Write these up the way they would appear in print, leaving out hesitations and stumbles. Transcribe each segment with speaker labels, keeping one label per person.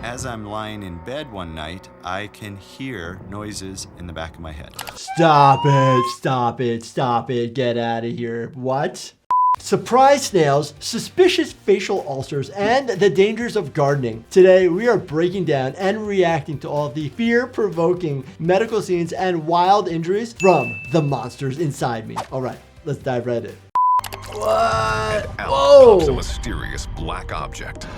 Speaker 1: As I'm lying in bed one night, I can hear noises in the back of my head.
Speaker 2: Stop it, stop it, stop it, get out of here. What? Surprise snails, suspicious facial ulcers, and the dangers of gardening. Today, we are breaking down and reacting to all of the fear-provoking medical scenes and wild injuries from the monsters inside me. All right, let's dive right in. What?
Speaker 3: And out
Speaker 2: Whoa!
Speaker 3: pops a mysterious black object.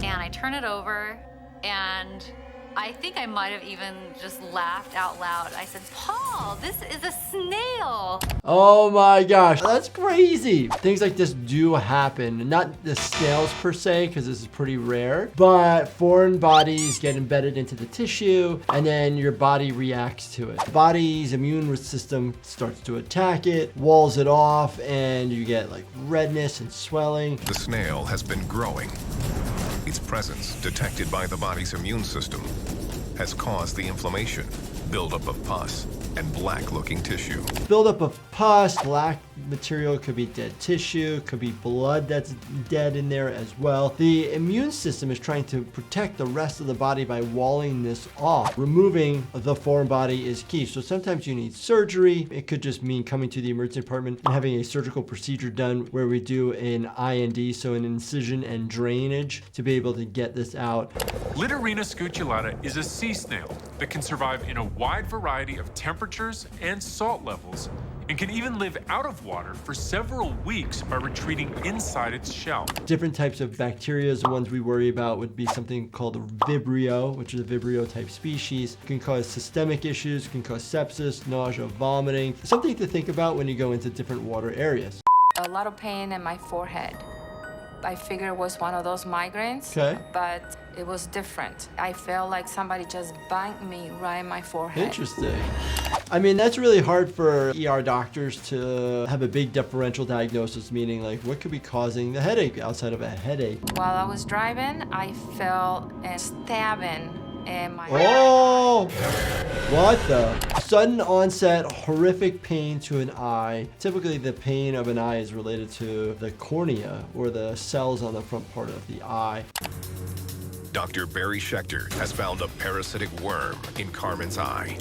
Speaker 4: And I turn it over, and I think I might have even just laughed out loud. I said, Paul, this is a snail.
Speaker 2: Oh my gosh, that's crazy. Things like this do happen. Not the snails per se, because this is pretty rare, but foreign bodies get embedded into the tissue, and then your body reacts to it. The body's immune system starts to attack it, walls it off, and you get like redness and swelling.
Speaker 3: The snail has been growing. Its presence, detected by the body's immune system, has caused the inflammation, buildup of pus, and black-looking tissue.
Speaker 2: Buildup of pus, black material, could be dead tissue, could be blood that's dead in there as well. The immune system is trying to protect the rest of the body by walling this off. Removing the foreign body is key. So sometimes you need surgery. It could just mean coming to the emergency department and having a surgical procedure done where we do an IND, so an incision and drainage, to be able to get this out.
Speaker 5: Littorina scuculata is a sea snail that can survive in a wide variety of temperatures and salt levels, and can even live out of water for several weeks by retreating inside its shell.
Speaker 2: Different types of bacteria, the ones we worry about would be something called a Vibrio, which is a Vibrio type species. It can cause systemic issues, can cause sepsis, nausea, vomiting. Something to think about when you go into different water areas.
Speaker 6: A lot of pain in my forehead. I figured it was one of those migraines,
Speaker 2: Okay.
Speaker 6: but it was different. I felt like somebody just banged me right in my forehead.
Speaker 2: Interesting. I mean, that's really hard for ER doctors to have a big differential diagnosis, meaning like what could be causing the headache outside of a headache?
Speaker 6: While I was driving, I felt a stabbing in my
Speaker 2: Oh, what the? Sudden onset, horrific pain to an eye. Typically the pain of an eye is related to the cornea, or the cells on the front part of the eye.
Speaker 3: Dr. Barry Schechter has found a parasitic worm in Carmen's eye.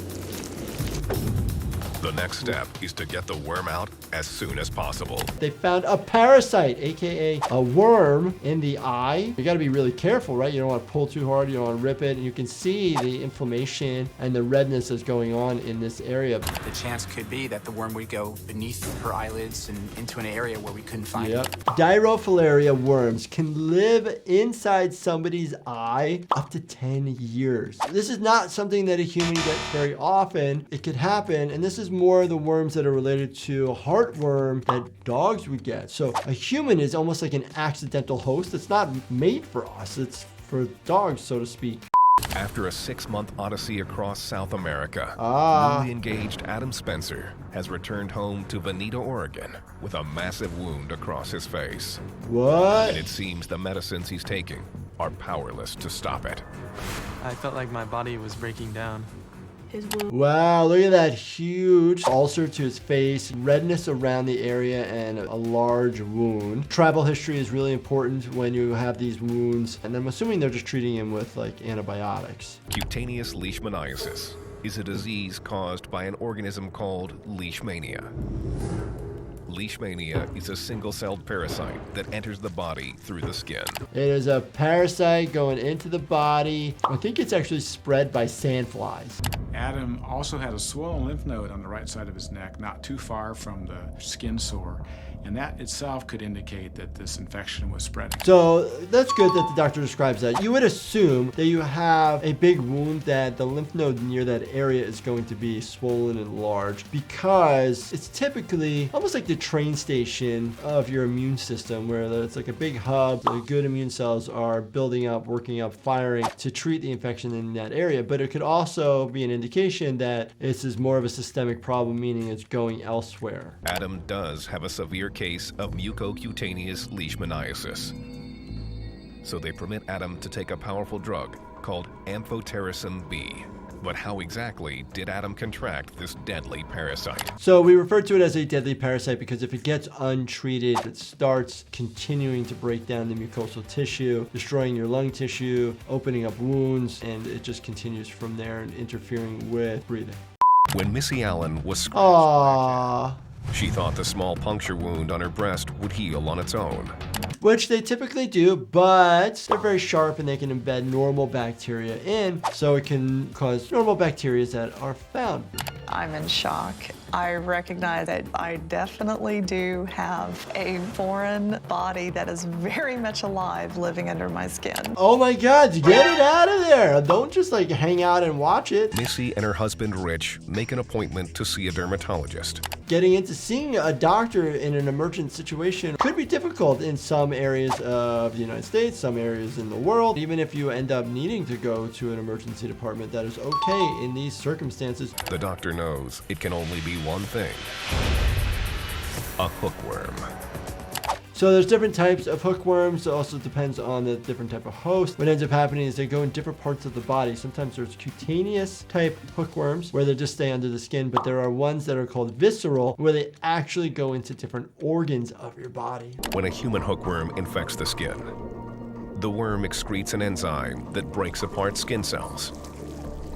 Speaker 3: The next step is to get the worm out as soon as possible.
Speaker 2: They found a parasite, aka a worm, in the eye. You gotta be really careful, right? You don't wanna pull too hard, you don't wanna rip it, and you can see the inflammation and the redness that's going on in this area.
Speaker 7: The chance could be that the worm would go beneath her eyelids and into an area where we couldn't find it.
Speaker 2: Dirofilaria worms can live inside somebody's eye up to 10 years. This is not something that a human gets very often. It could happen, and this is more the worms that are related to heartworm that dogs would get. So a human is almost like an accidental host. It's not made for us. It's for dogs, so to speak.
Speaker 3: After a 6-month odyssey across South America, newly engaged Adam Spencer has returned home to Veneta, Oregon, with a massive wound across his face.
Speaker 2: What?
Speaker 3: And it seems the medicines he's taking are powerless to stop it.
Speaker 8: I felt like my body was breaking down.
Speaker 2: Wow, look at that huge ulcer to his face, redness around the area, and a large wound. Travel history is really important when you have these wounds, and I'm assuming they're just treating him with like antibiotics.
Speaker 3: Cutaneous leishmaniasis is a disease caused by an organism called Leishmania. Leishmania is a single-celled parasite that enters the body through the skin.
Speaker 2: It is a parasite going into the body. I think it's actually spread by sandflies.
Speaker 9: Adam also had a swollen lymph node on the right side of his neck, not too far from the skin sore, and that itself could indicate that this infection was spreading.
Speaker 2: So that's good that the doctor describes that. You would assume that you have a big wound, that the lymph node near that area is going to be swollen and large, because it's typically almost like the train station of your immune system, where it's like a big hub. The good immune cells are building up, working up, firing to treat the infection in that area. But it could also be an indication that this is more of a systemic problem, meaning it's going elsewhere.
Speaker 3: Adam does have a severe case of mucocutaneous leishmaniasis. So they permit Adam to take a powerful drug called amphotericin B. But how exactly did Adam contract this deadly parasite?
Speaker 2: So we refer to it as a deadly parasite because if it gets untreated, it starts continuing to break down the mucosal tissue, destroying your lung tissue, opening up wounds, and it just continues from there and interfering with breathing.
Speaker 3: When Missy Allen was scratched,
Speaker 2: Aww.
Speaker 3: she thought the small puncture wound on her breast would heal on its own.
Speaker 2: Which they typically do, but they're very sharp and they can embed normal bacteria in, so it can cause normal bacteria that are found.
Speaker 10: I'm in shock. I recognize that I definitely do have a foreign body that is very much alive living under my skin.
Speaker 2: Oh my God, get it out of there. Don't just like hang out and watch it.
Speaker 3: Missy and her husband Rich make an appointment to see a dermatologist.
Speaker 2: Getting into seeing a doctor in an emergent situation could be difficult in some areas of the United States, some areas in the world. Even if you end up needing to go to an emergency department, that is okay in these circumstances.
Speaker 3: The doctor knows it can only be one thing: a hookworm.
Speaker 2: So there's different types of hookworms. It also depends on the different type of host. What ends up happening is they go in different parts of the body. Sometimes there's cutaneous type hookworms where they just stay under the skin, but there are ones that are called visceral where they actually go into different organs of your body.
Speaker 3: When a human hookworm infects the skin, the worm excretes an enzyme that breaks apart skin cells,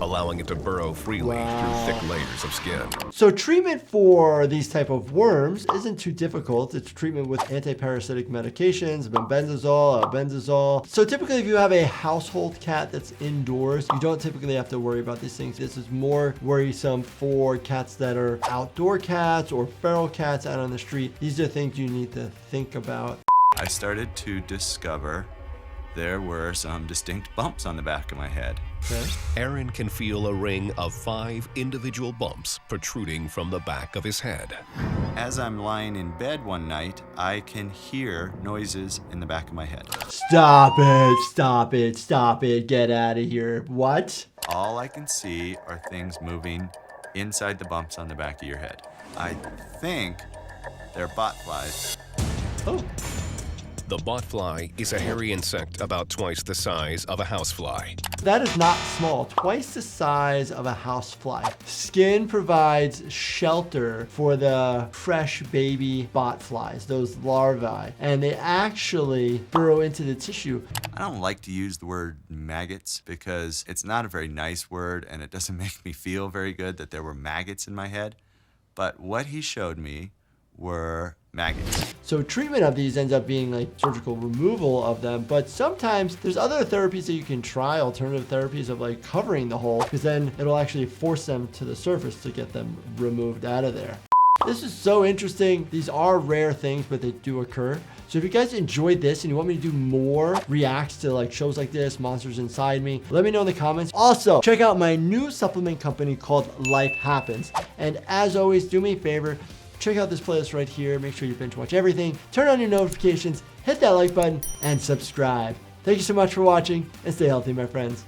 Speaker 3: allowing it to burrow freely through thick layers of skin.
Speaker 2: So treatment for these type of worms isn't too difficult. It's treatment with antiparasitic medications, benzazole, albendazole. So typically if you have a household cat that's indoors, you don't typically have to worry about these things. This is more worrisome for cats that are outdoor cats or feral cats out on the street. These are things you need to think about.
Speaker 1: I started to discover there were some distinct bumps on the back of my head.
Speaker 2: Okay.
Speaker 3: Aaron can feel a ring of 5 individual bumps protruding from the back of his head.
Speaker 1: As I'm lying in bed one night, I can hear noises in the back of my head.
Speaker 2: Stop it, stop it, stop it, get out of here. What?
Speaker 1: All I can see are things moving inside the bumps on the back of your head. I think they're botflies.
Speaker 2: Oh.
Speaker 3: The botfly is a hairy insect about twice the size of a housefly.
Speaker 2: That is not small, twice the size of a housefly. Skin provides shelter for the fresh baby botflies, those larvae, and they actually burrow into the tissue.
Speaker 1: I don't like to use the word maggots because it's not a very nice word and it doesn't make me feel very good that there were maggots in my head. But what he showed me were maggots.
Speaker 2: So treatment of these ends up being like surgical removal of them, but sometimes there's other therapies that you can try, alternative therapies of like covering the hole, because then it'll actually force them to the surface to get them removed out of there. This is so interesting. These are rare things, but they do occur. So if you guys enjoyed this and you want me to do more reacts to like shows like this, Monsters Inside Me, let me know in the comments. Also, check out my new supplement company called Life Happens. And as always, do me a favor, check out this playlist right here. Make sure you binge watch everything. Turn on your notifications, hit that like button, and subscribe. Thank you so much for watching, and stay healthy, my friends.